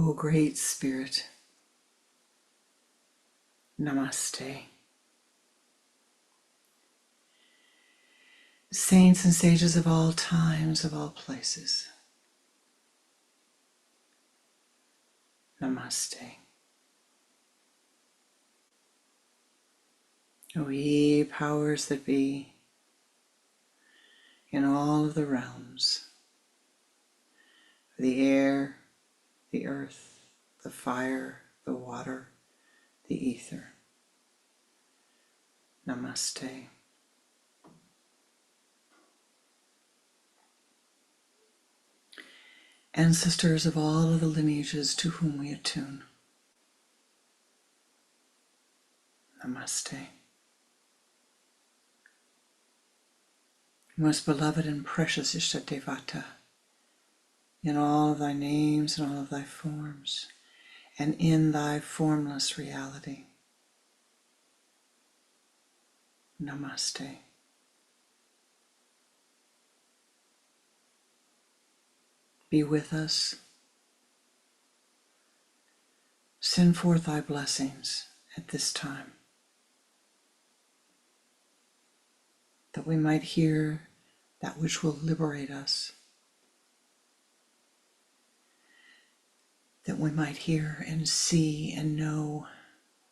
O Great Spirit, Namaste. Saints and sages of all times, of all places, Namaste. O ye powers that be, in all of the realms, the air, the earth, the fire, the water, the ether, Namaste. Ancestors of all of the lineages to whom we attune, Namaste. Most beloved and precious Ishtadevata, in all of thy names and all of thy forms, and in thy formless reality, Namaste. Be with us. Send forth thy blessings at this time, that we might hear that which will liberate us, that we might hear and see and know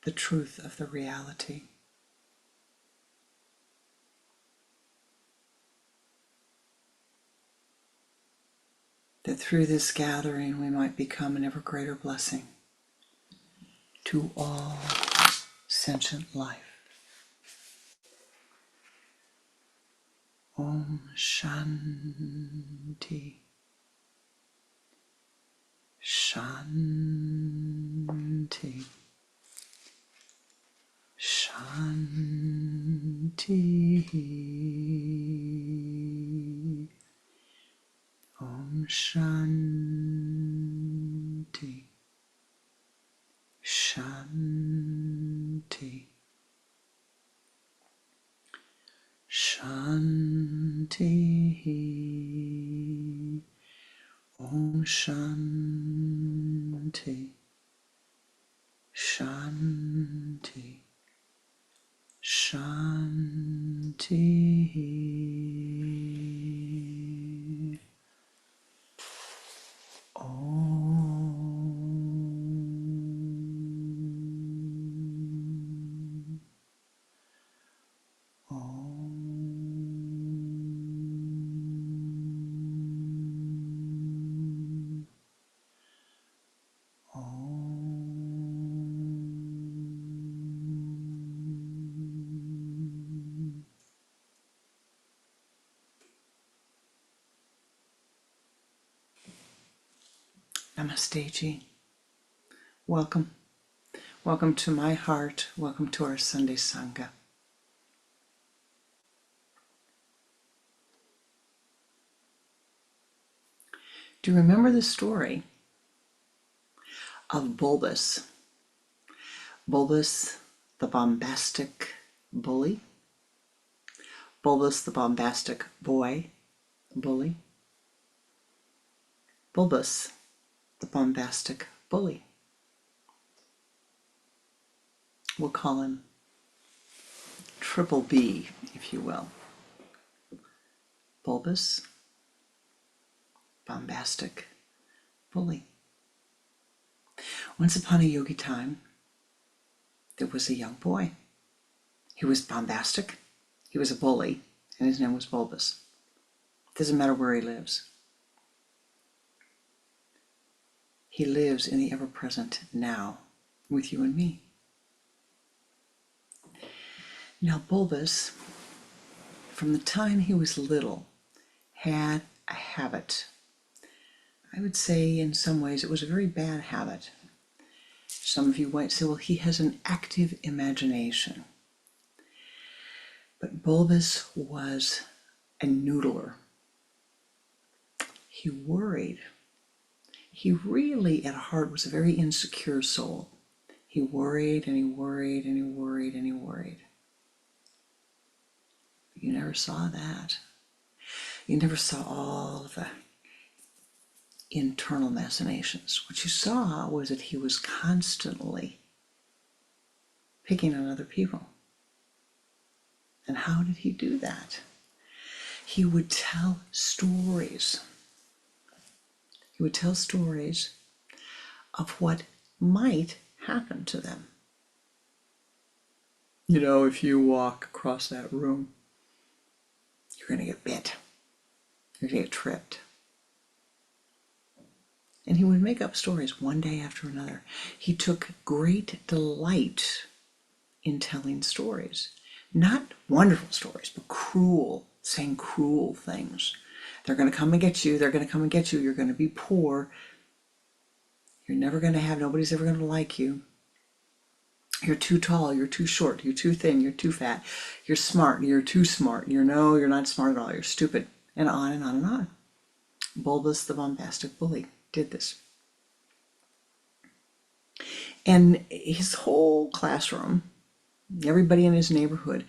the truth of the reality. That through this gathering we might become an ever greater blessing to all sentient life. Om Shanti. Shanti. Shanti. Om Shanti. Shanti. Shanti. Om Shanti. Shanti. Shanti. Om. Om. Om. Namaste Ji. Welcome. Welcome to my heart. Welcome to our Sunday Sangha. Do you remember the story of Bulbous? Bulbous, the bombastic bully. Bulbous, the bombastic boy, bully. Bulbous, the bombastic bully. We'll call him Triple B, if you will. Bulbous, bombastic bully. Once upon a yogi time, there was a young boy. He was bombastic, he was a bully, and his name was Bulbous. Doesn't matter where he lives. He lives in the ever-present now with you and me. Now Bulbous, from the time he was little, had a habit. I would say in some ways it was a very bad habit. Some of you might say, well, he has an active imagination. But Bulbous was a noodler. He worried. He really, at heart, was a very insecure soul. He worried and he worried and he worried and he worried. You never saw that. You never saw all the internal machinations. What you saw was that he was constantly picking on other people. And how did he do that? He would tell stories. He would tell stories of what might happen to them. You know, if you walk across that room, you're going to get bit. You're going to get tripped. And he would make up stories one day after another. He took great delight in telling stories. Not wonderful stories, but cruel, saying cruel things. They're going to come and get you. They're going to come and get you. You're going to be poor. You're never going to have, nobody's ever going to like you. You're too tall, you're too short, you're too thin, you're too fat, you're smart, you're too smart, you're not smart at all, you're stupid, and on and on and on. Bulbous the bombastic bully did this. And his whole classroom, everybody in his neighborhood,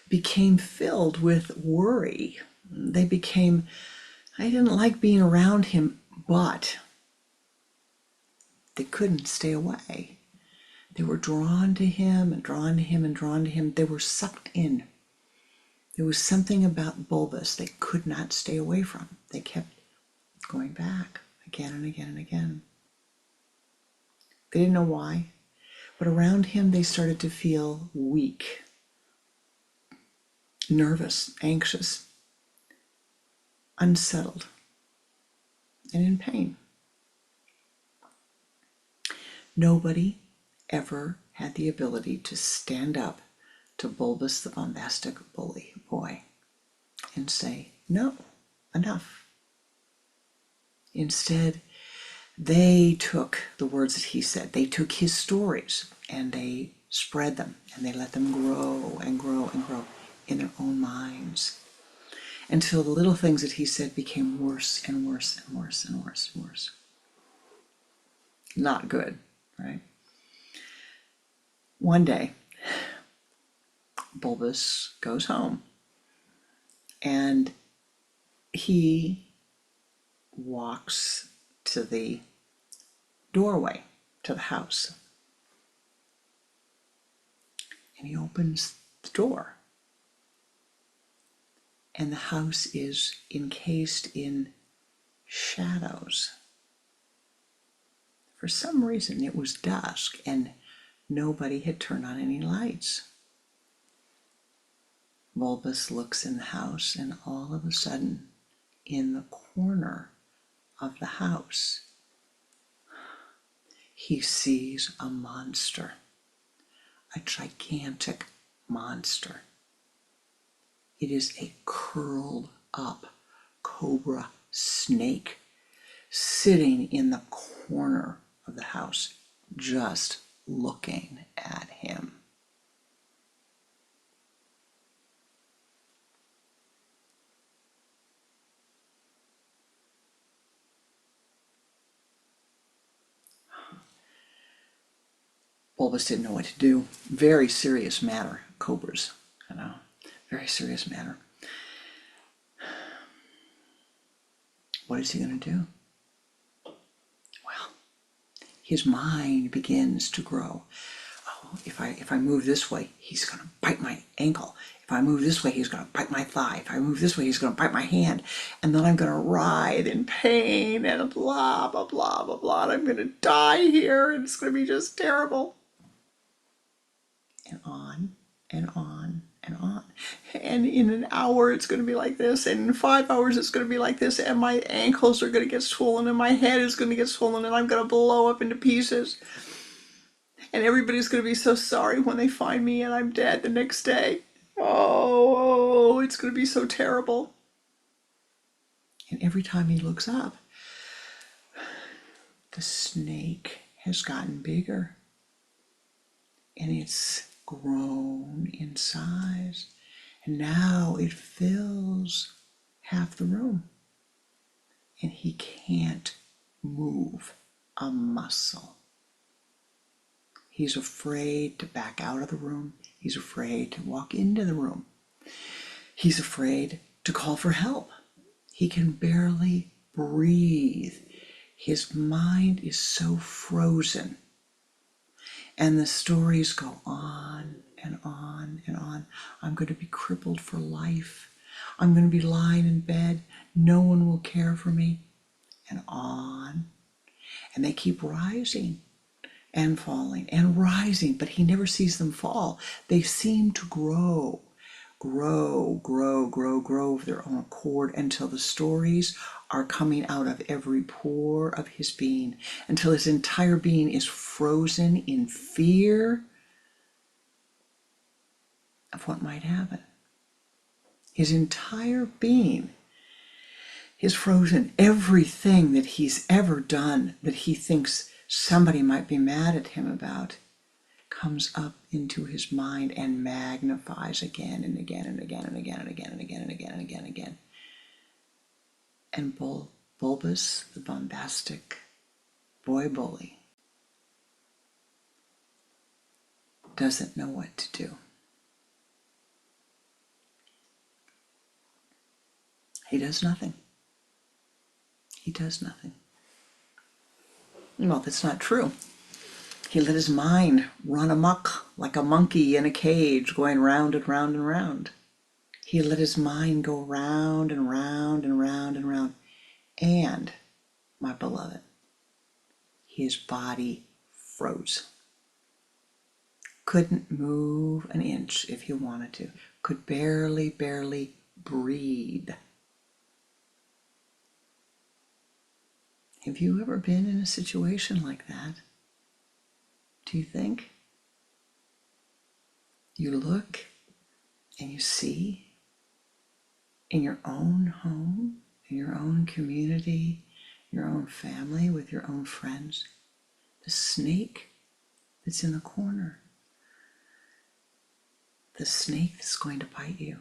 became filled with worry. I didn't like being around him, but they couldn't stay away. They were drawn to him and drawn to him and drawn to him. They were sucked in. There was something about Bulbous they could not stay away from. They kept going back again and again and again. They didn't know why, but around him they started to feel weak, nervous, anxious, unsettled, and in pain. Nobody ever had the ability to stand up to Bulbous the bombastic bully boy and say, no, enough. Instead, they took the words that he said, they took his stories and they spread them and they let them grow and grow and grow in their own minds until the little things that he said became worse and worse and worse and worse and worse. Not good, right? One day, Bulbous goes home and he walks to the doorway to the house. And he opens the door. And the house is encased in shadows. For some reason, it was dusk and nobody had turned on any lights. Bulbous looks in the house, and all of a sudden, in the corner of the house, he sees a monster, a gigantic monster. It is a curled up cobra snake sitting in the corner of the house, just looking at him. Bulbous didn't know what to do. Very serious matter, cobras, very serious matter. What is he going to do? Well, his mind begins to grow. Oh, if I move this way, he's going to bite my ankle. If I move this way, he's going to bite my thigh. If I move this way, he's going to bite my hand. And then I'm going to writhe in pain and blah, blah, blah, blah, blah. And I'm going to die here and it's going to be just terrible. And on and on and on. And in an hour, it's going to be like this. And in 5 hours, it's going to be like this. And my ankles are going to get swollen. And my head is going to get swollen. And I'm going to blow up into pieces. And everybody's going to be so sorry when they find me and I'm dead the next day. Oh, it's going to be so terrible. And every time he looks up, the snake has gotten bigger. And it's grown in size. And now it fills half the room. And he can't move a muscle. He's afraid to back out of the room. He's afraid to walk into the room. He's afraid to call for help. He can barely breathe. His mind is so frozen, and the stories go on and on and on. I'm going to be crippled for life. I'm going to be lying in bed. No one will care for me. And on. And they keep rising and falling and rising, but he never sees them fall. They seem to grow of their own accord until the stories are coming out of every pore of his being, until his entire being is frozen in fear of what might happen. His entire being is frozen. Everything that he's ever done that he thinks somebody might be mad at him about comes up into his mind and magnifies again and again and again and again and again and again and again and again and again. And Bulbous, the bombastic boy bully, doesn't know what to do. He does nothing. He does nothing. Well, that's not true. He let his mind run amok like a monkey in a cage going round and round and round. He let his mind go round and round and round and round. And, my beloved, his body froze. Couldn't move an inch if he wanted to. Could barely breathe. Have you ever been in a situation like that? Do you think? You look and you see in your own home, in your own community, your own family, with your own friends, the snake that's in the corner, the snake that's going to bite you.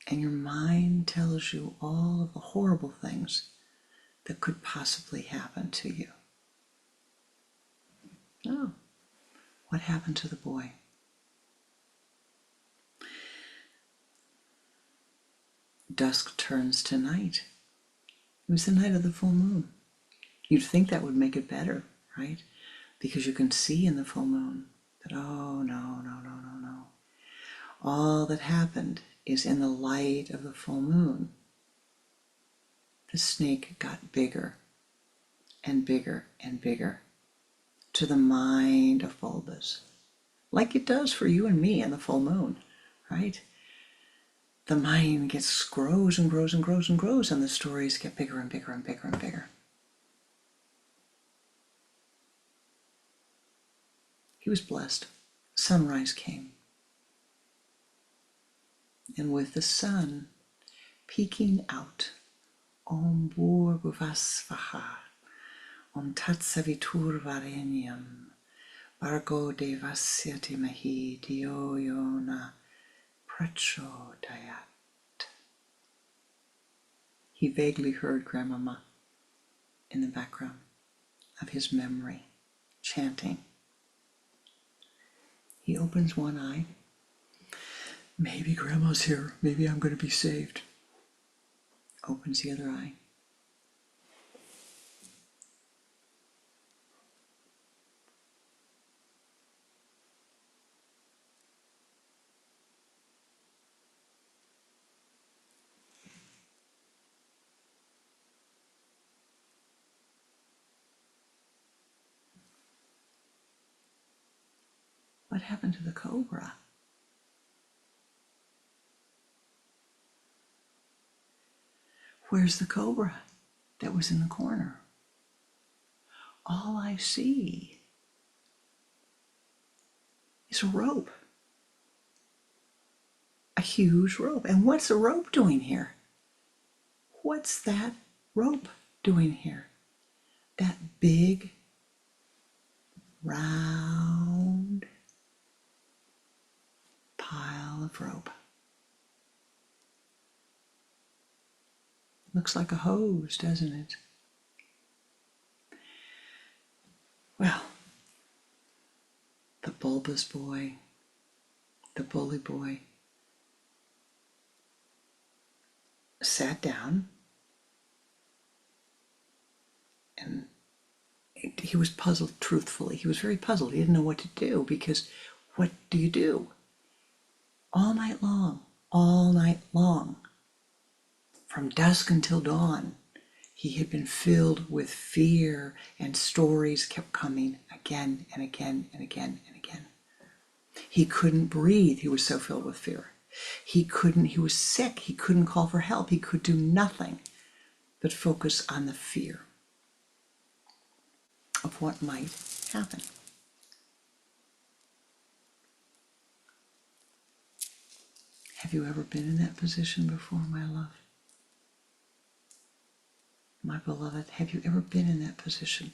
And your mind tells you all of the horrible things that could possibly happen to you. Oh, what happened to the boy? Dusk turns to night. It was the night of the full moon. You'd think that would make it better, right? Because you can see in the full moon that, oh, no. All that happened is in the light of the full moon, the snake got bigger and bigger and bigger to the mind of Bulbous, like it does for you and me in the full moon, right? The mind grows and grows and grows and grows, and the stories get bigger and bigger and bigger and bigger. He was blessed. Sunrise came. And with the sun peeking out, Om Bhurvasvaha, Om Tatsavitur Varenyam, Bargo Devasya Dhimahi Dhiyo Yona Prachodayat. He vaguely heard Grandmama in the background of his memory, chanting. He opens one eye. Maybe Grandma's here. Maybe I'm going to be saved. Opens the other eye. What happened to the cobra? Where's the cobra that was in the corner? All I see is a rope. A huge rope. And what's the rope doing here? What's that rope doing here? That big, round pile of rope. Looks like a hose, doesn't it? Well, the bulbous boy, the bully boy, sat down and he was puzzled, truthfully. He was very puzzled. He didn't know what to do, because what do you do? All night long, from dusk until dawn, he had been filled with fear, and stories kept coming again and again and again and again. He couldn't breathe. He was so filled with fear. He was sick. He couldn't call for help. He could do nothing but focus on the fear of what might happen. Have you ever been in that position before, my love? My beloved, have you ever been in that position?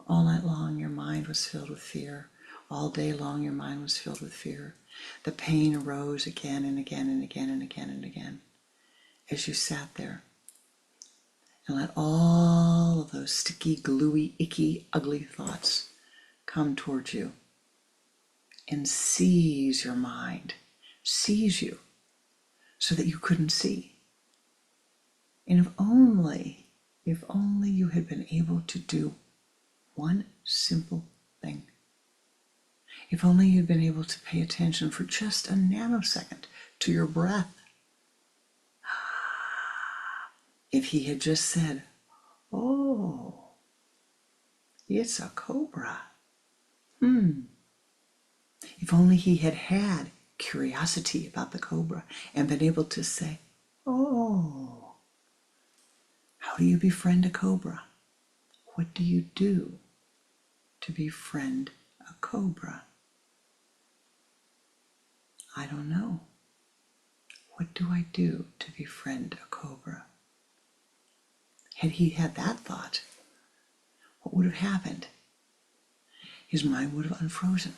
All night long, your mind was filled with fear. All day long, your mind was filled with fear. The pain arose again and again and again and again and again as you sat there and let all of those sticky, gluey, icky, ugly thoughts come towards you and seize your mind, seize you so that you couldn't see. And if only you had been able to do one simple thing. If only you'd been able to pay attention for just a nanosecond to your breath. If he had just said, "Oh, it's a cobra." If only he had had curiosity about the cobra and been able to say, "Oh, how do you befriend a cobra? What do you do to befriend a cobra?" I don't know. What do I do to befriend a cobra? Had he had that thought, what would have happened? His mind would have unfrozen.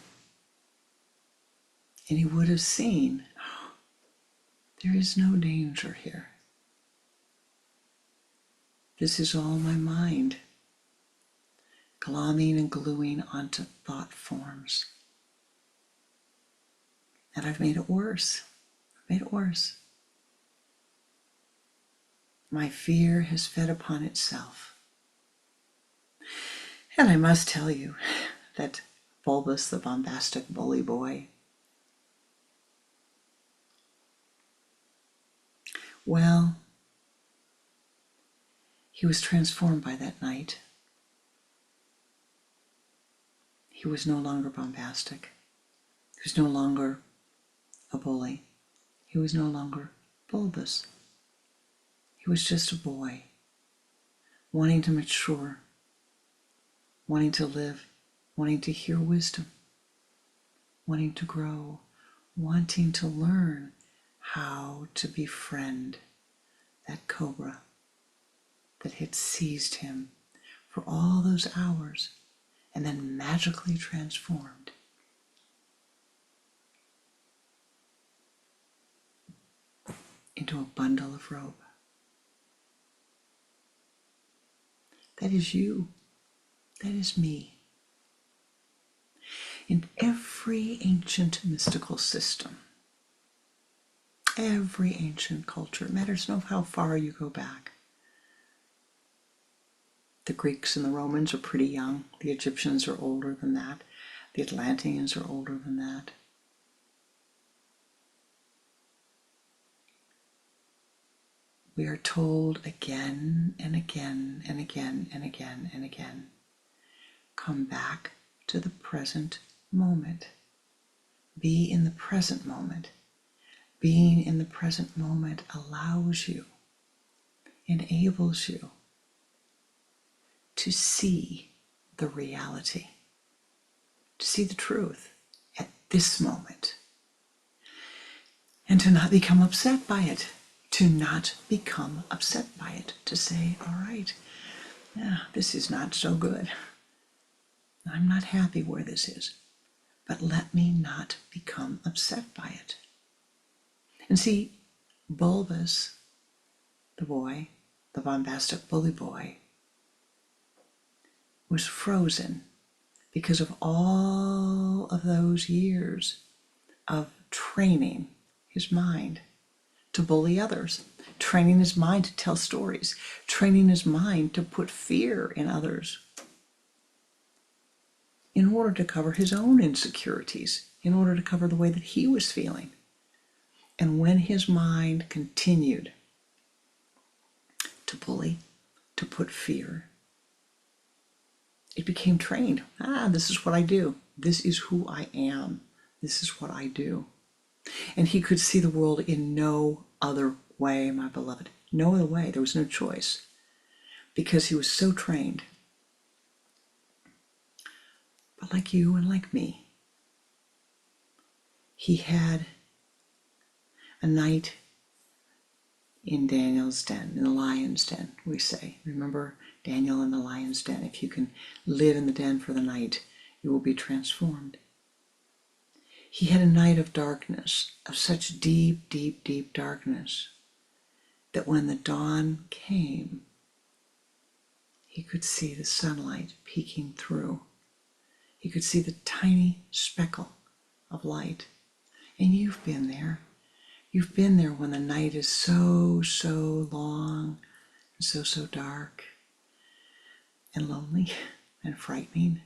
And he would have seen, oh, there is no danger here. This is all my mind, glomming and gluing onto thought forms. And I've made it worse. My fear has fed upon itself. And I must tell you that Bulbous, the bombastic bully boy, well, he was transformed by that night. He was no longer bombastic. He was no longer a bully. He was no longer bulbous. He was just a boy, wanting to mature, wanting to live, wanting to hear wisdom, wanting to grow, wanting to learn how to befriend that cobra that had seized him for all those hours and then magically transformed into a bundle of rope. That is you. That is me. In every ancient mystical system, every ancient culture, it matters not how far you go back. The Greeks and the Romans are pretty young. The Egyptians are older than that. The Atlanteans are older than that. We are told again and again and again and again and again, come back to the present moment. Be in the present moment. Being in the present moment allows you, enables you to see the reality, to see the truth at this moment, and to not become upset by it. To not become upset by it, to say, all right, yeah, this is not so good. I'm not happy where this is, but let me not become upset by it. And see, Bulbous, the boy, the bombastic bully boy, was frozen because of all of those years of training his mind to bully others, training his mind to tell stories, training his mind to put fear in others in order to cover his own insecurities, in order to cover the way that he was feeling. And when his mind continued to bully, to put fear, it became trained. This is what I do. This is who I am. This is what I do. And he could see the world in no other way, my beloved. No other way. There was no choice. Because he was so trained. But like you and like me, he had a night in Daniel's den, in the lion's den, we say. Remember Daniel in the lion's den. If you can live in the den for the night, you will be transformed. He had a night of darkness, of such deep, deep, deep darkness, that when the dawn came, he could see the sunlight peeking through. He could see the tiny speckle of light. And you've been there. You've been there when the night is so, so long and so, so dark and lonely and frightening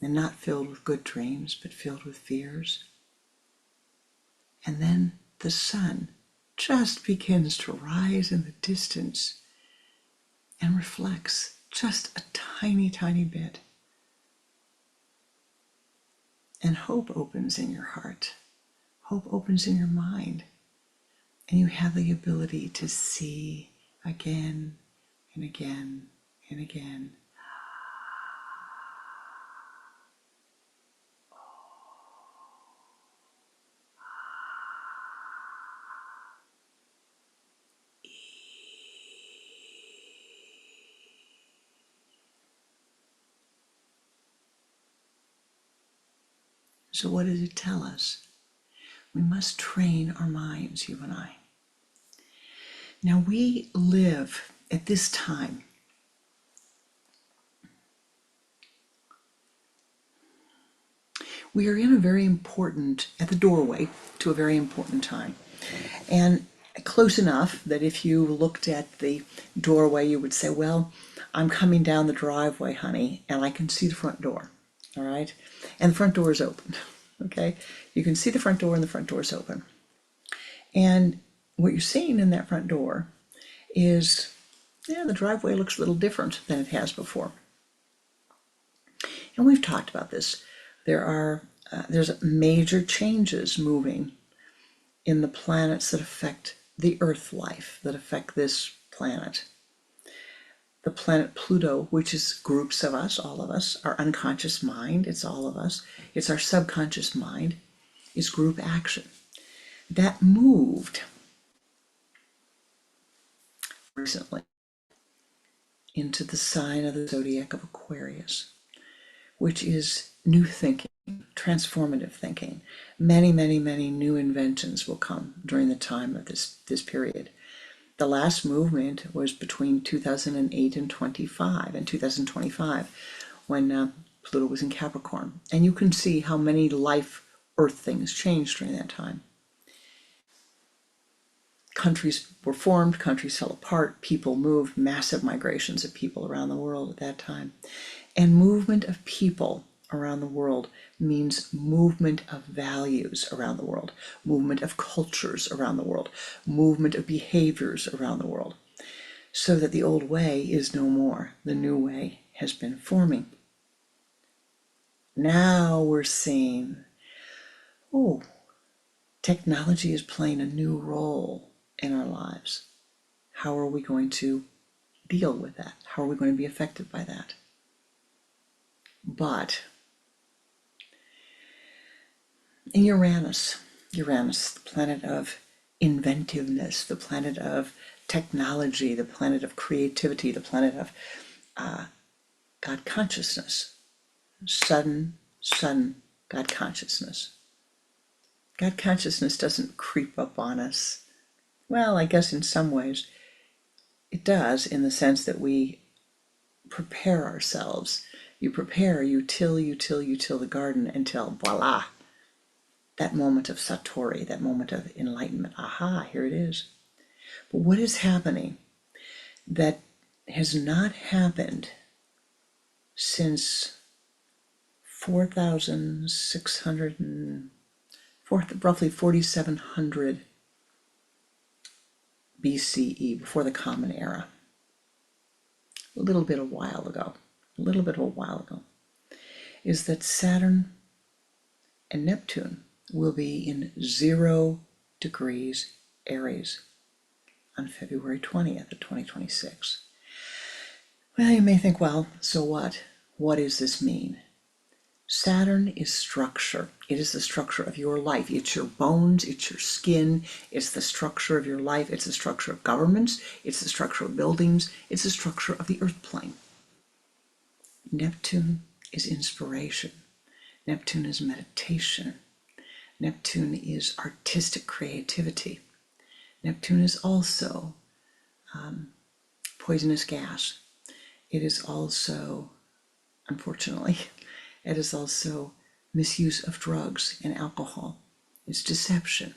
and not filled with good dreams, but filled with fears. And then the sun just begins to rise in the distance and reflects just a tiny, tiny bit. And hope opens in your heart. Hope opens in your mind. And you have the ability to see again and again and again. So what does it tell us? We must train our minds, you and I. Now we live at this time. We are in a very important, at the doorway to a very important time. And close enough that if you looked at the doorway, you would say, well, I'm coming down the driveway, honey, and I can see the front door, all right? And the front door is open, okay? You can see the front door and the front door is open. And what you're seeing in that front door is, the driveway looks a little different than it has before. And we've talked about this. There's major changes moving in the planets that affect the Earth life, that affect this planet. The planet Pluto, which is groups of us, all of us, our unconscious mind, it's all of us. It's our subconscious mind, is group action. That moved recently into the sign of the zodiac of Aquarius, which is new thinking, transformative thinking. Many, many, many new inventions will come during the time of this period. The last movement was between 2008 and 2025, when Pluto was in Capricorn. And you can see how many life Earth things changed during that time. Countries were formed, countries fell apart, people moved, massive migrations of people around the world at that time. And movement of people around the world means movement of values around the world, movement of cultures around the world, movement of behaviors around the world, so that the old way is no more. The new way has been forming. Now we're seeing, technology is playing a new role in our lives. How are we going to deal with that? How are we going to be affected by that? But in Uranus, the planet of inventiveness, the planet of technology, the planet of creativity, the planet of God consciousness, sudden God consciousness. God consciousness doesn't creep up on us. Well, I guess in some ways it does, in the sense that we prepare ourselves. You prepare, you till the garden until voila, that moment of satori, that moment of enlightenment. Aha, here it is. But what is happening that has not happened since 4,600 and roughly 4,700 BCE, before the Common Era, a little bit of a while ago, is that Saturn and Neptune will be in 0 degrees Aries on February 20th of 2026. Well, you may think, well, so what? What does this mean? Saturn is structure. It is the structure of your life. It's your bones, it's your skin, it's the structure of your life, it's the structure of governments, it's the structure of buildings, it's the structure of the earth plane. Neptune is inspiration. Neptune is meditation. Neptune is artistic creativity. Neptune is also poisonous gas. It is also, unfortunately, it is also misuse of drugs and alcohol. It's deception.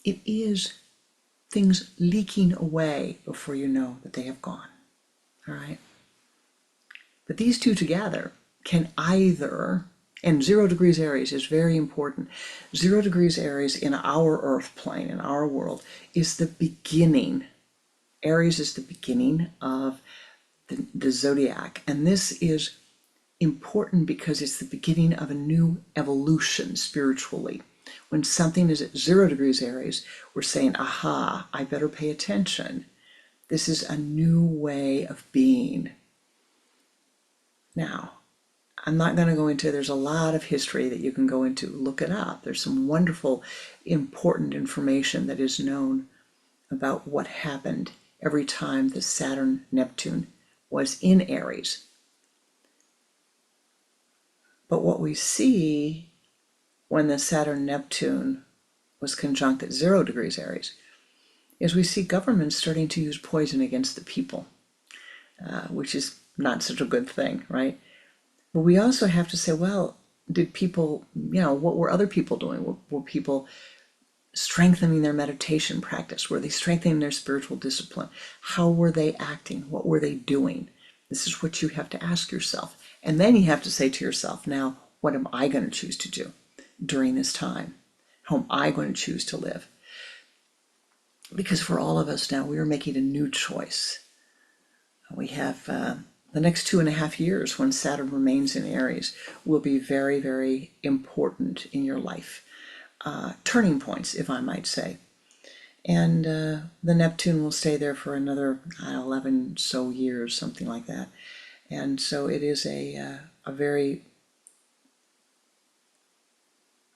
It is things leaking away before you know that they have gone. All right? But these two together can either, and 0 degrees Aries is very important. 0 degrees Aries in our earth plane, in our world, is the beginning. Aries is the beginning of the zodiac. And this is important because it's the beginning of a new evolution spiritually. When something is at 0 degrees Aries, we're saying, aha, I better pay attention. This is a new way of being. Now, I'm not going to go into, there's a lot of history that you can go into, look it up. There's some wonderful, important information that is known about what happened every time the Saturn-Neptune was in Aries. But what we see when the Saturn-Neptune was conjunct at 0 degrees Aries is we see governments starting to use poison against the people, which is not such a good thing, right? But we also have to say, well, did people, what were other people doing? Were people strengthening their meditation practice? Were they strengthening their spiritual discipline? How were they acting? What were they doing? This is what you have to ask yourself. And then you have to say to yourself, now, what am I going to choose to do during this time? How am I going to choose to live? Because for all of us now, we are making a new choice. We have the next 2.5 years when Saturn remains in Aries will be very, very important in your life. Turning points, if I might say. And the Neptune will stay there for another 11 so years, something like that. And so it is a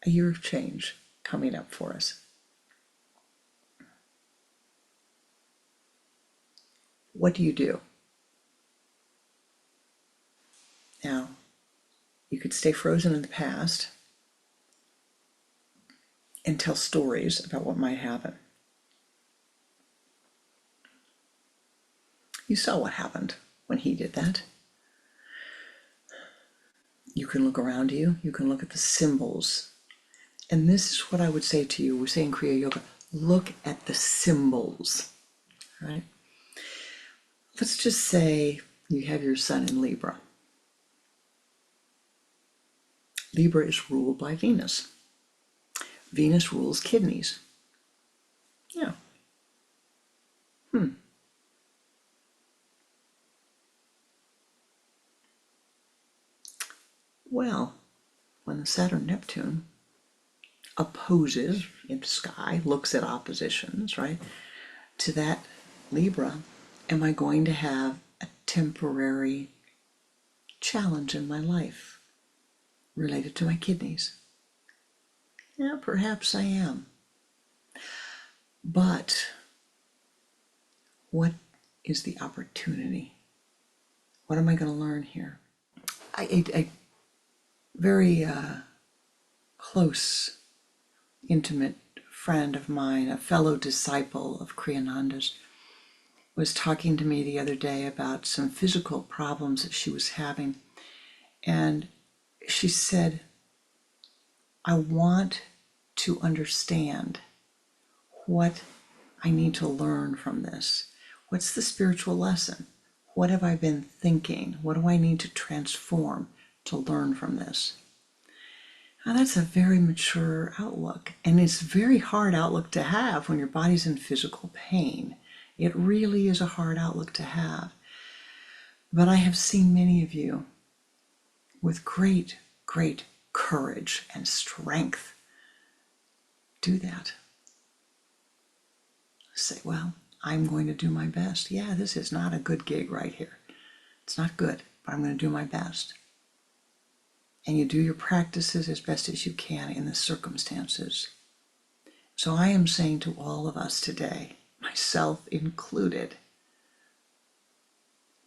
year of change coming up for us. What do you do? Now, you could stay frozen in the past and tell stories about what might happen. You saw what happened when he did that. You can look around you, you can look at the symbols. And this is what I would say to you. We say in Kriya Yoga, look at the symbols, right? Let's just say you have your sun in Libra. Libra is ruled by Venus. Venus rules kidneys. Yeah. Well, when the Saturn-Neptune opposes in the sky, looks at oppositions, right, to that Libra, am I going to have a temporary challenge in my life related to my kidneys? Yeah, perhaps I am. But what is the opportunity? What am I going to learn here? A very close, intimate friend of mine, a fellow disciple of Kriyananda's, was talking to me the other day about some physical problems that she was having. And she said, I want to understand what I need to learn from this. What's the spiritual lesson? What have I been thinking? What do I need to transform to learn from this? Now that's a very mature outlook, and it's a very hard outlook to have when your body's in physical pain. It really is a hard outlook to have. But I have seen many of you with great, great courage and strength do that. Say, well, I'm going to do my best. Yeah, this is not a good gig right here. It's not good, but I'm going to do my best. And you do your practices as best as you can in the circumstances. So I am saying to all of us today, myself included,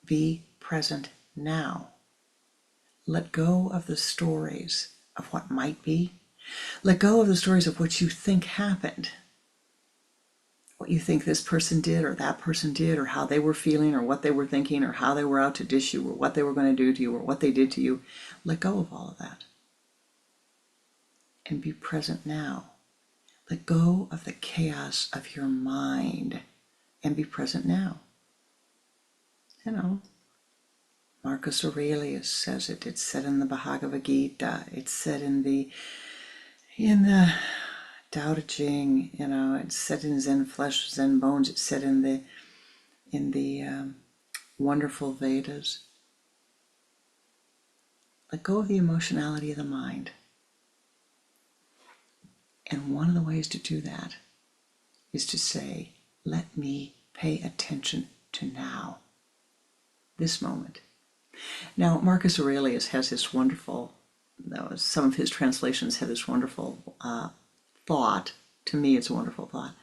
be present now. Let go of the stories of what might be. Let go of the stories of what you think happened. What you think this person did or that person did, or how they were feeling or what they were thinking, or how they were out to dish you, or what they were going to do to you, or what they did to you. Let go of all of that and be present now. Let go of the chaos of your mind and be present now. You know, Marcus Aurelius says it. It's said in the Bhagavad Gita. It's said in the Tao Te Ching. You know, it's said in Zen Flesh, Zen Bones. It's said in the wonderful Vedas. Let go of the emotionality of the mind. And one of the ways to do that is to say, let me pay attention to now, this moment. Now, Marcus Aurelius has this wonderful, some of his translations have this wonderful thought. To me, it's a wonderful thought.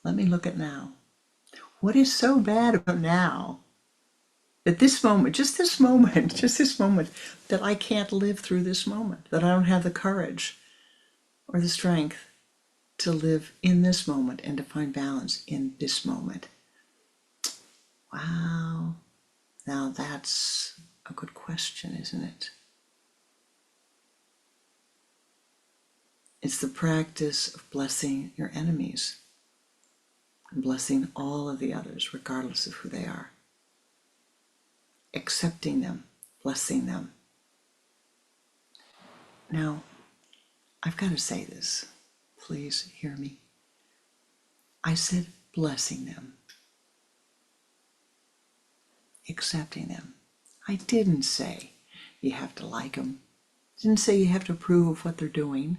Let me look at now. What is so bad about now that this moment, just this moment, that I can't live through this moment, that I don't have the courage or the strength to live in this moment and to find balance in this moment? Wow. Now that's a good question, isn't it? It's the practice of blessing your enemies and blessing all of the others, regardless of who they are. Accepting them, blessing them. Now, I've got to say this. Please hear me. I said blessing them. Accepting them. I didn't say you have to like them. I didn't say you have to approve of what they're doing.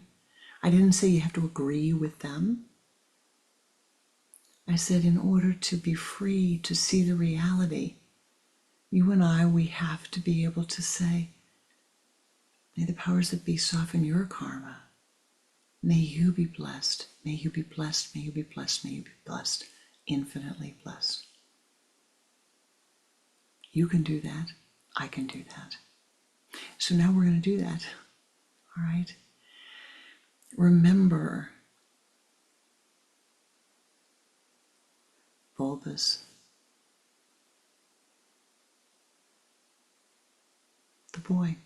I didn't say you have to agree with them. I said in order to be free to see the reality, you and I, we have to be able to say, may the powers that be soften your karma. May you be blessed. May you be blessed. May you be blessed. May you be blessed. Infinitely blessed. You can do that. I can do that. So now we're going to do that. All right? Remember bulbous, the boy.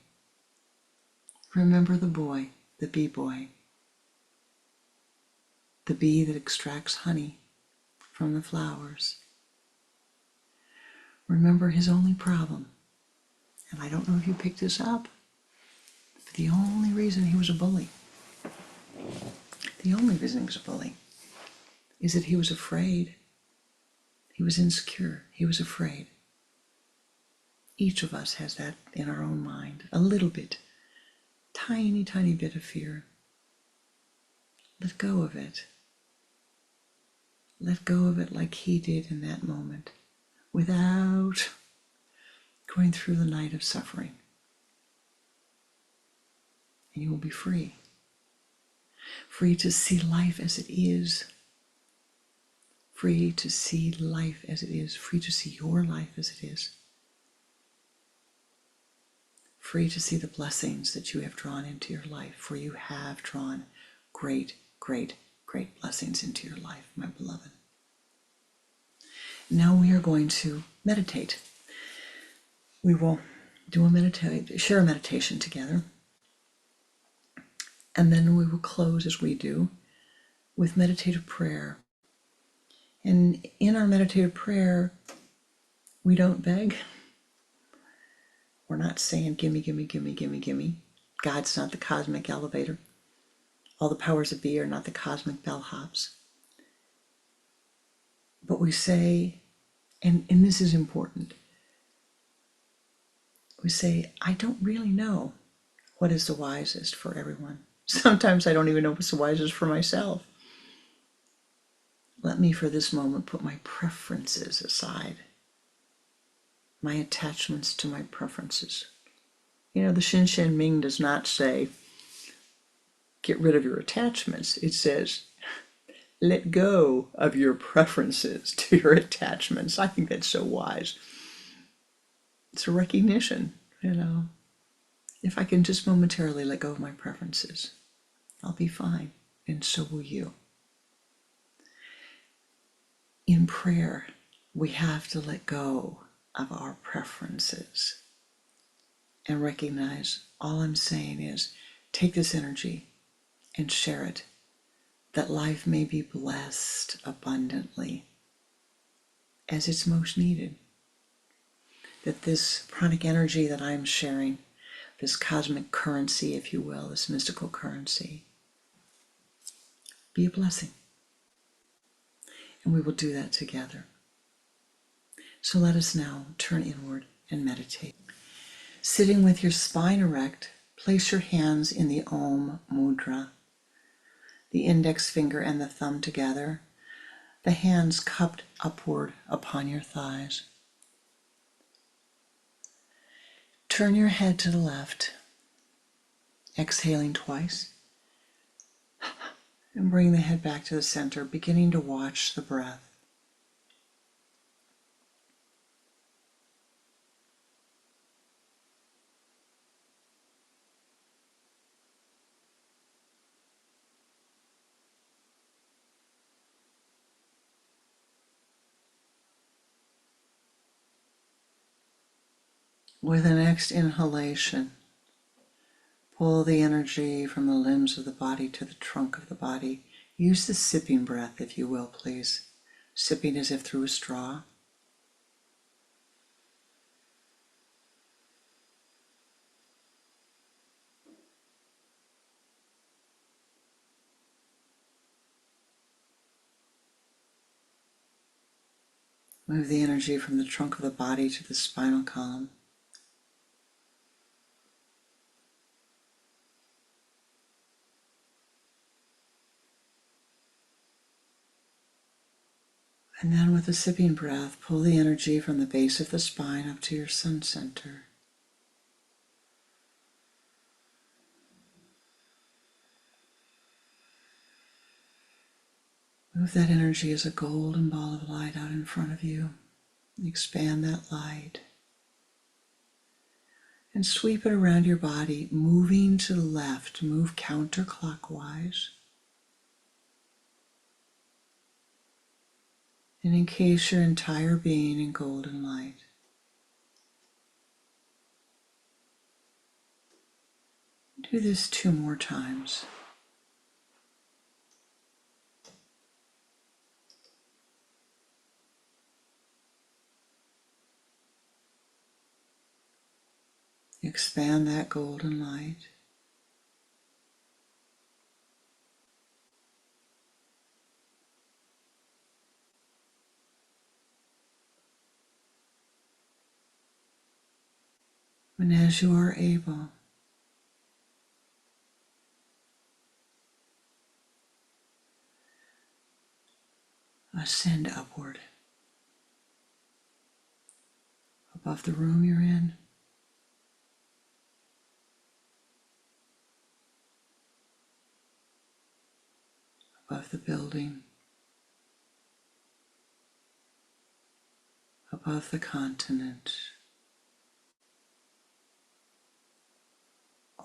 Remember the boy, the bee boy, the bee that extracts honey from the flowers. Remember his only problem, and I don't know if you picked this up, but the only reason he was a bully, is that he was afraid. He was insecure. He was afraid. Each of us has that in our own mind, a little bit, tiny, tiny bit of fear. Let go of it. Let go of it like he did in that moment, without going through the night of suffering. And you will be free. Free to see life as it is. Free to see life as it is. Free to see your life as it is. Free to see the blessings that you have drawn into your life, for you have drawn great, great, great blessings into your life, my beloved. Now we are going to meditate. We will share a meditation together. And then we will close, as we do, with meditative prayer. And in our meditative prayer, we don't beg. We're not saying, gimme, gimme, gimme, gimme, gimme. God's not the cosmic elevator. All the powers that be are not the cosmic bellhops. But we say, and this is important, we say, I don't really know what is the wisest for everyone. Sometimes I don't even know what's the wisest for myself. Let me, for this moment, put my preferences aside, my attachments to my preferences. You know, the Shin Shin Ming does not say, get rid of your attachments. It says, let go of your preferences to your attachments. I think that's so wise. It's a recognition, if I can just momentarily let go of my preferences, I'll be fine, and so will you. In prayer, we have to let go of our preferences and recognize all I'm saying is take this energy and share it, that life may be blessed abundantly as it's most needed. That this pranic energy that I'm sharing, this cosmic currency, if you will, this mystical currency, be a blessing. And we will do that together. So let us now turn inward and meditate. Sitting with your spine erect, place your hands in the Om Mudra, the index finger and the thumb together, the hands cupped upward upon your thighs. Turn your head to the left, exhaling twice, and bring the head back to the center, beginning to watch the breath. With the next inhalation, pull the energy from the limbs of the body to the trunk of the body. Use the sipping breath, if you will, please. Sipping as if through a straw. Move the energy from the trunk of the body to the spinal column. And then with a sipping breath, pull the energy from the base of the spine up to your sun center. Move that energy as a golden ball of light out in front of you. Expand that light. And sweep it around your body, moving to the left. Move counterclockwise. And encase your entire being in golden light. Do this 2 more times. Expand that golden light. And as you are able, ascend upward above the room you're in, above the building, above the continent.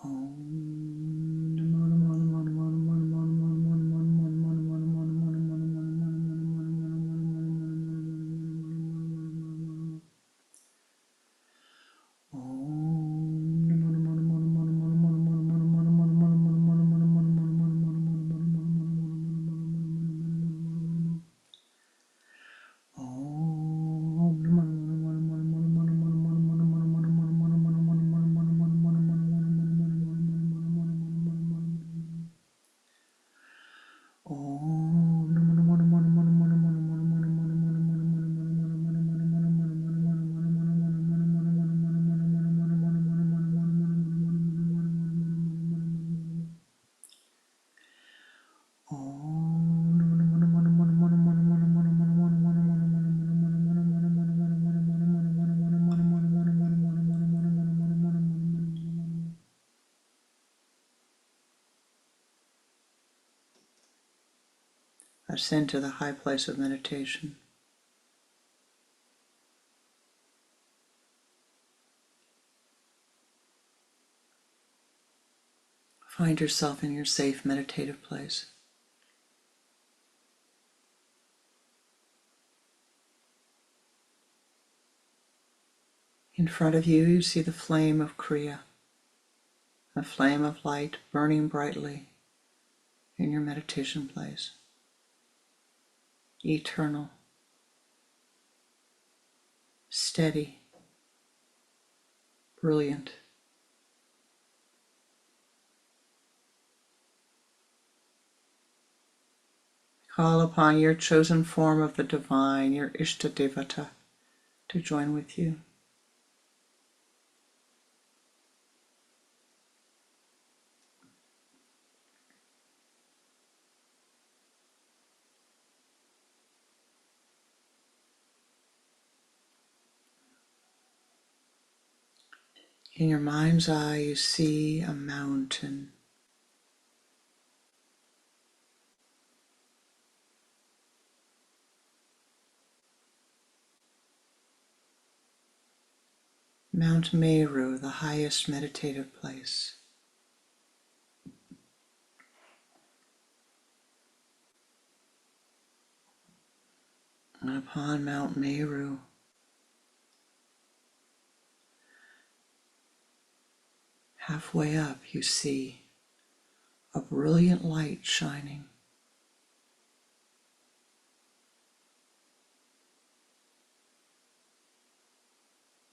Om Namo Namo Namo Namo Namo Namo Namo Namo Namo Namo Namo Namo Namo Namo ascend to the high place of meditation. Find yourself in your safe meditative place. In front of you, you see the flame of Kriya, a flame of light burning brightly in your meditation place. Eternal, steady, brilliant. Call upon your chosen form of the divine, your Ishtadevata, to join with you. In your mind's eye, you see a mountain. Mount Meru, the highest meditative place. And upon Mount Meru, halfway up, you see a brilliant light shining.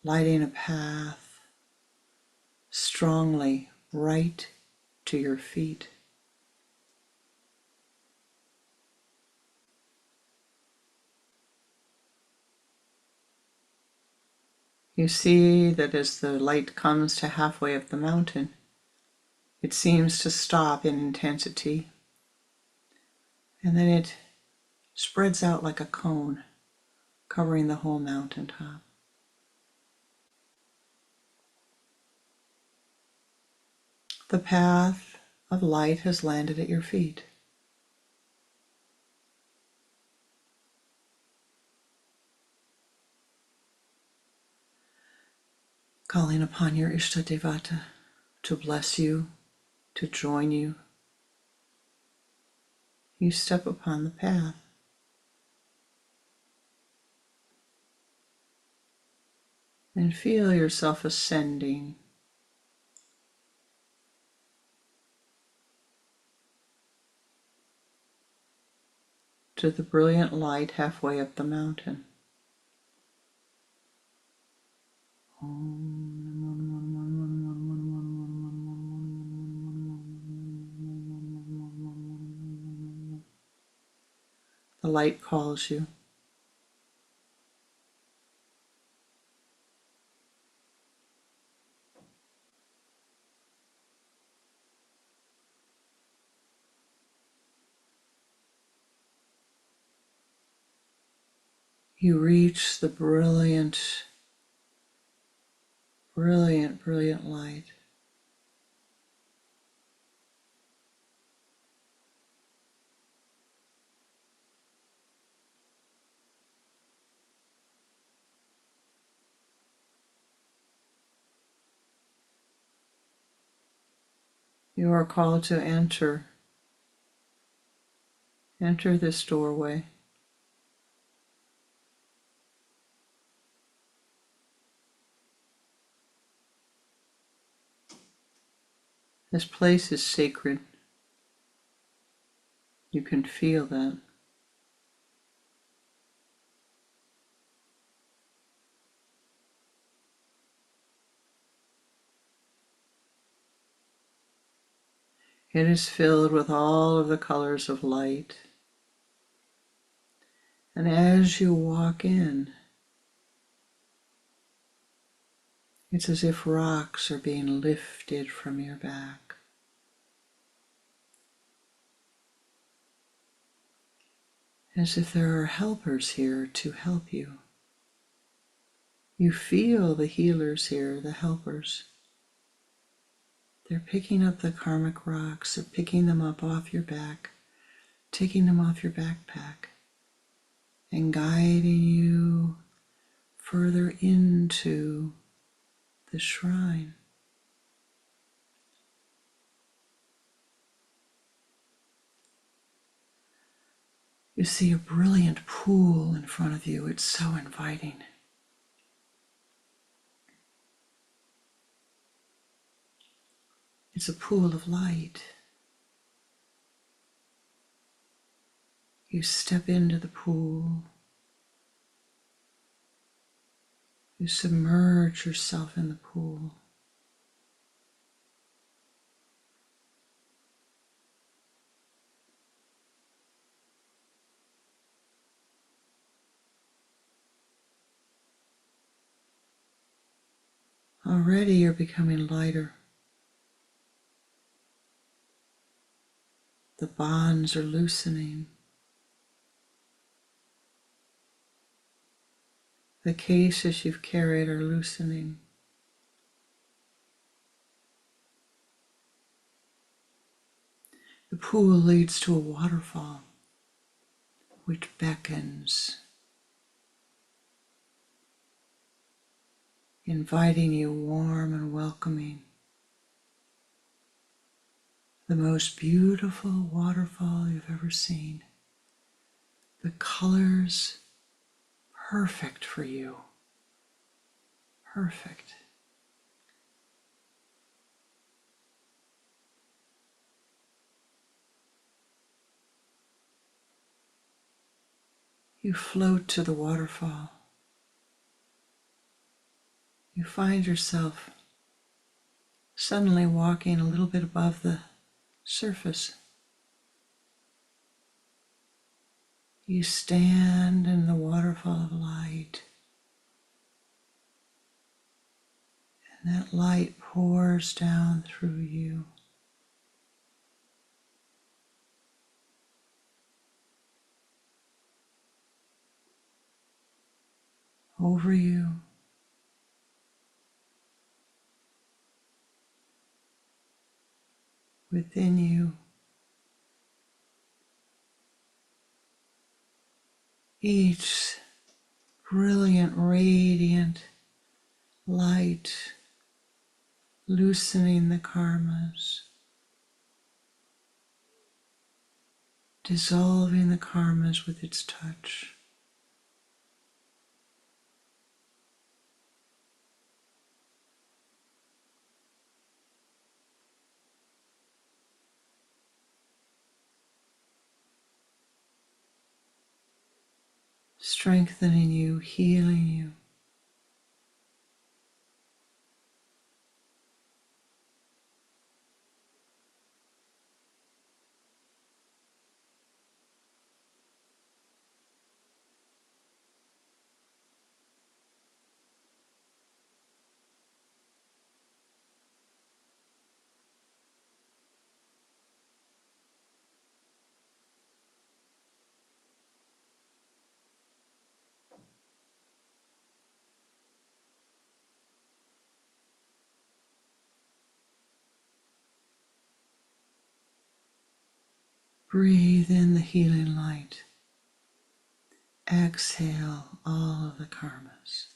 Lighting a path strongly right to your feet. You see that as the light comes to halfway up the mountain, it seems to stop in intensity, and then it spreads out like a cone, covering the whole mountaintop. The path of light has landed at your feet. Calling upon your Ishtadevata to bless you, to join you, you step upon the path. And feel yourself ascending to the brilliant light halfway up the mountain. The light calls you. You reach the brilliant, brilliant, brilliant light. You are called to enter this doorway. This place is sacred. You can feel that. It is filled with all of the colors of light. And as you walk in, it's as if rocks are being lifted from your back. As if there are helpers here to help you. You feel the healers here, the helpers. They're picking up the karmic rocks, they're picking them up off your back, taking them off your backpack and guiding you further into the shrine. You see a brilliant pool in front of you. It's so inviting. It's a pool of light. You step into the pool. You submerge yourself in the pool. Already you're becoming lighter. The bonds are loosening. The cases you've carried are loosening. The pool leads to a waterfall which beckons, inviting you warm and welcoming. The most beautiful waterfall you've ever seen. The colors perfect for you. Perfect. You float to the waterfall. You find yourself suddenly walking a little bit above the surface. You stand in the waterfall of light, and that light pours down through you. Over you. Within you. Each brilliant, radiant light loosening the karmas, dissolving the karmas with its touch. Strengthening you, healing you. Breathe in the healing light. Exhale all of the karmas.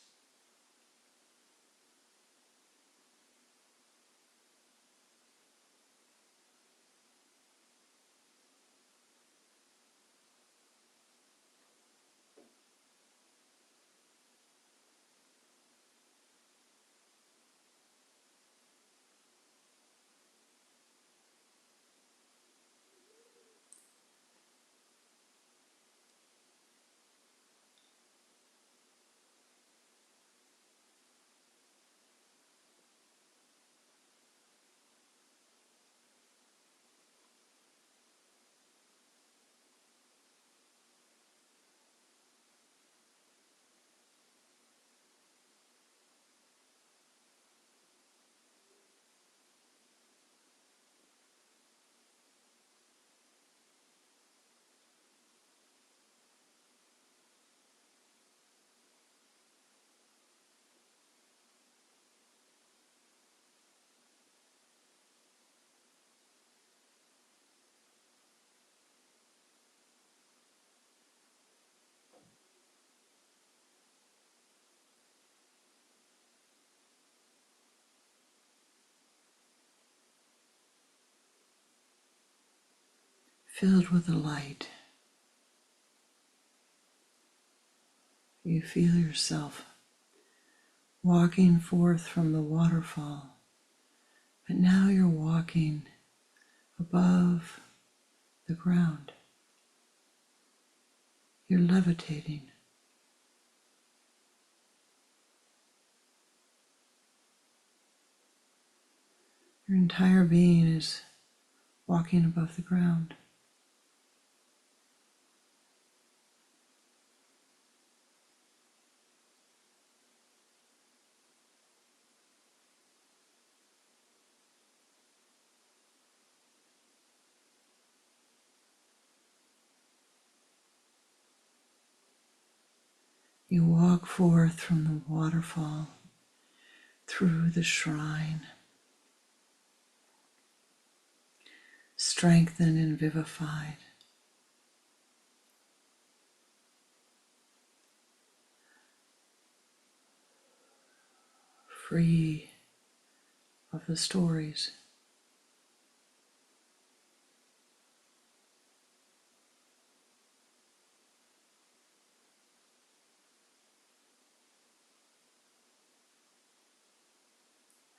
filled with the light. You feel yourself walking forth from the waterfall, but now you're walking above the ground. You're levitating. Your entire being is walking above the ground. You walk forth from the waterfall, through the shrine, strengthened and vivified. Free of the stories.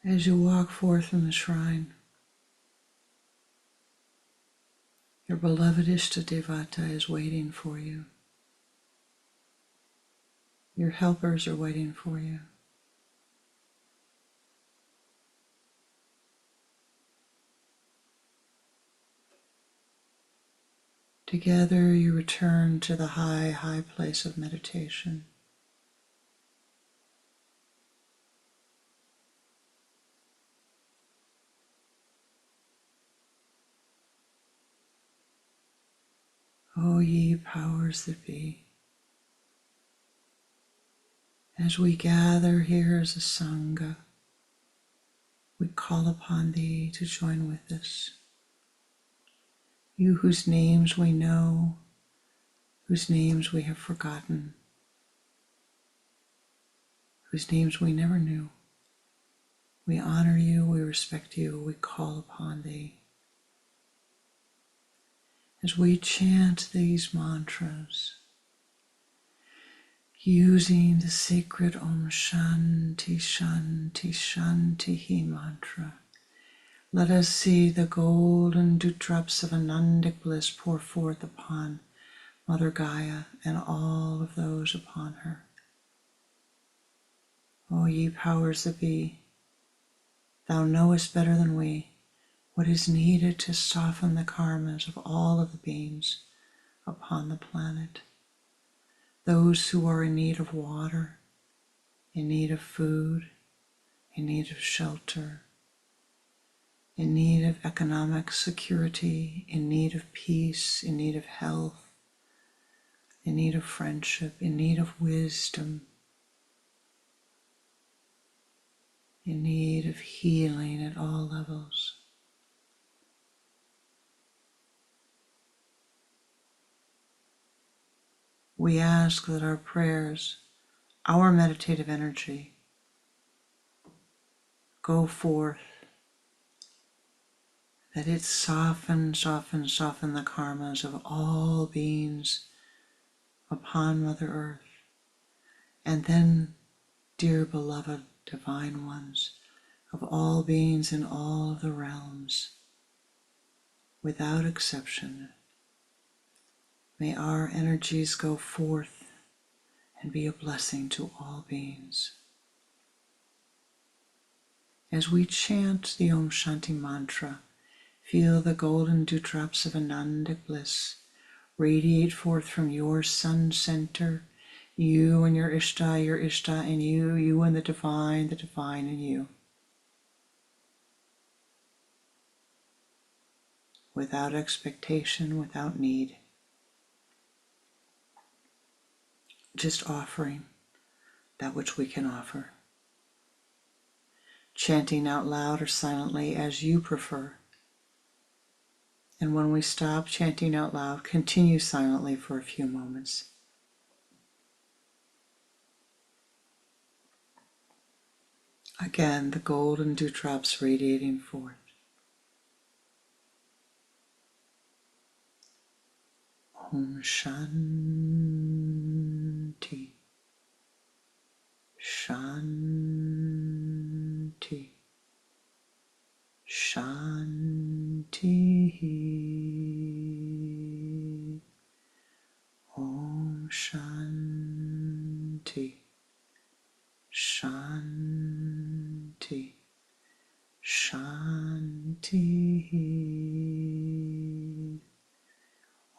As you walk forth from the shrine, your beloved Ishtadevata is waiting for you. Your helpers are waiting for you. Together you return to the high, high place of meditation. O ye powers that be, as we gather here as a Sangha, we call upon thee to join with us. You whose names we know, whose names we have forgotten, whose names we never knew. We honor you, we respect you, we call upon thee. As we chant these mantras, using the sacred Om Shanti Shanti Shanti mantra, let us see the golden dewdrops of Anandic bliss pour forth upon Mother Gaia and all of those upon her. O ye powers that be, thou knowest better than we what is needed to soften the karmas of all of the beings upon the planet. Those who are in need of water, in need of food, in need of shelter, in need of economic security, in need of peace, in need of health, in need of friendship, in need of wisdom, in need of healing at all levels. We ask that our prayers, our meditative energy, go forth, that it soften the karmas of all beings upon Mother Earth. And then, dear beloved divine ones, of all beings in all of the realms, without exception, may our energies go forth and be a blessing to all beings. As we chant the Om Shanti mantra, feel the golden dewdrops of Anandic bliss radiate forth from your sun center, you and your Ishta and you and the divine in you. Without expectation, without need. Just offering that which we can offer. Chanting out loud or silently as you prefer. And when we stop chanting out loud, continue silently for a few moments. Again, the golden dewdrops radiating forth. Om Shanti, Shanti, Shanti. Om Shanti, Shanti, Shanti.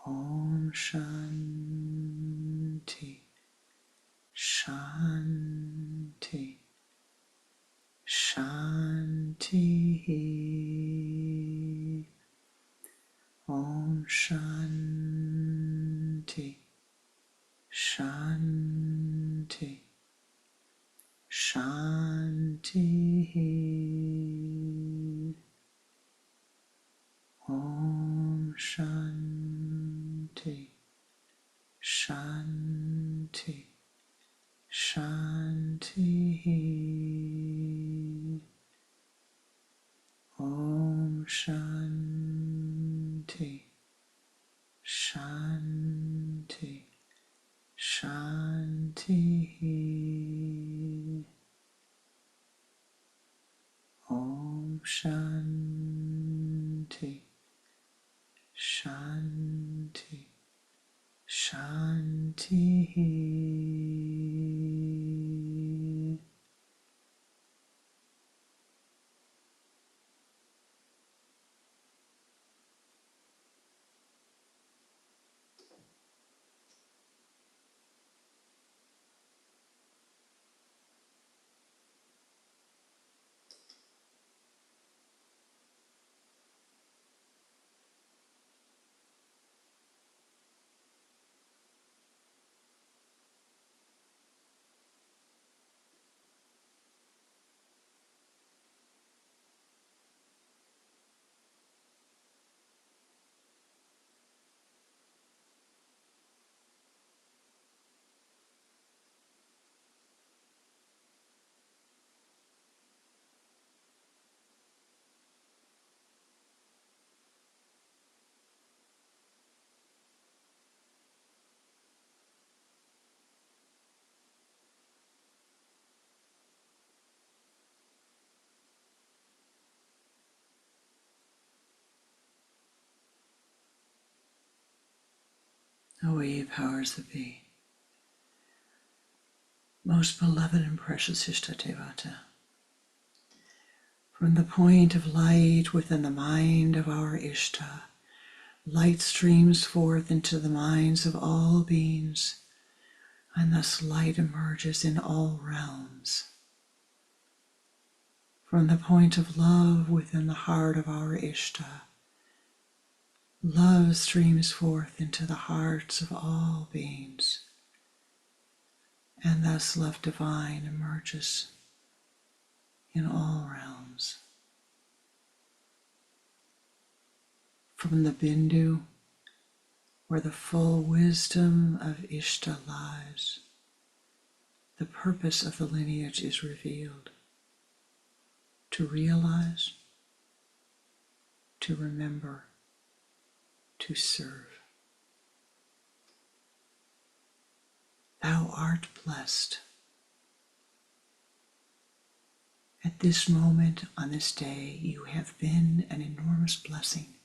Om Shanti, Shanti, Shanti. Om Shanti, Shanti, Shanti. Om Shanti, Shanti, Shanti. Om Shanti, Shanti, Shanti. Om Shanti, Shanti, Shanti. O ye powers that be, most beloved and precious Ishtadevata, from the point of light within the mind of our Ishta, light streams forth into the minds of all beings, and thus light emerges in all realms. From the point of love within the heart of our Ishta, love streams forth into the hearts of all beings, and thus love divine emerges in all realms. From the Bindu, where the full wisdom of Ishta lies, the purpose of the lineage is revealed: to realize, to remember, to serve. Thou art blessed. At this moment, on this day, you have been an enormous blessing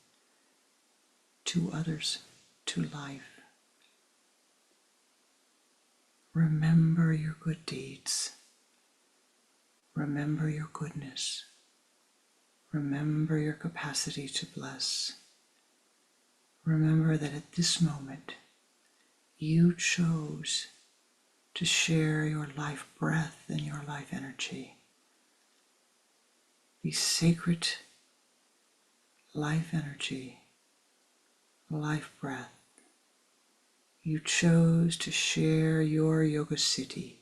to others, to life. Remember your good deeds. Remember your goodness. Remember your capacity to bless. Remember that at this moment, you chose to share your life breath and your life energy. The sacred life energy, life breath. You chose to share your yoga siddhi,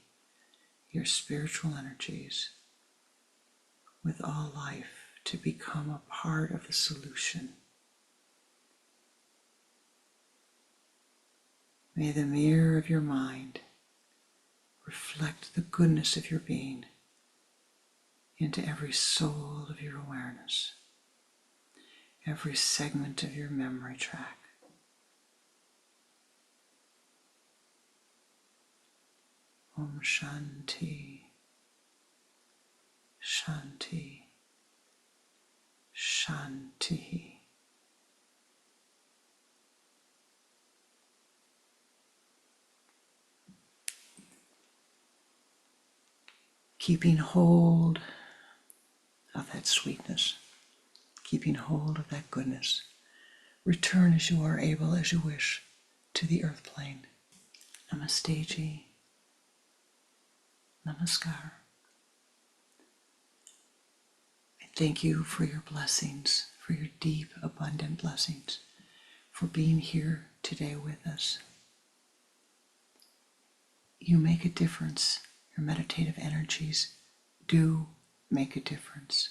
your spiritual energies, with all life to become a part of the solution. May the mirror of your mind reflect the goodness of your being into every soul of your awareness, every segment of your memory track. Om Shanti, Shanti, Shanti. Keeping hold of that sweetness, keeping hold of that goodness. Return as you are able, as you wish, to the earth plane. Namaste ji. Namaskar. I thank you for your blessings, for your deep, abundant blessings, for being here today with us. You make a difference. Your meditative energies do make a difference.